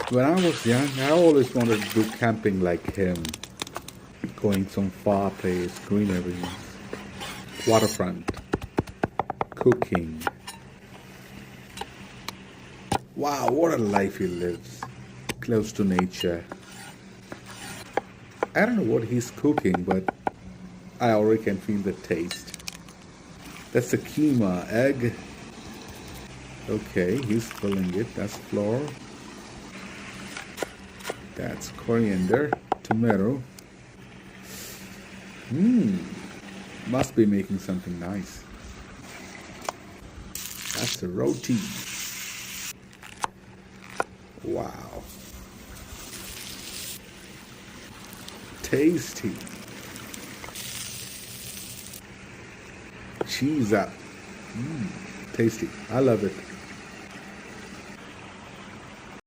When I was young, I always wanted to do camping like him, going some far place, greenery, waterfront, cooking. Wow, what a life he lives, close to nature. I don't know what he's cooking, but I already can feel the taste. That's the keema egg. Okay, he's filling it. That's flour. That's coriander, tomato. Mmm, must be making something nice. That's the roti. Wow. Tasty. Cheese up. Tasty. I love it.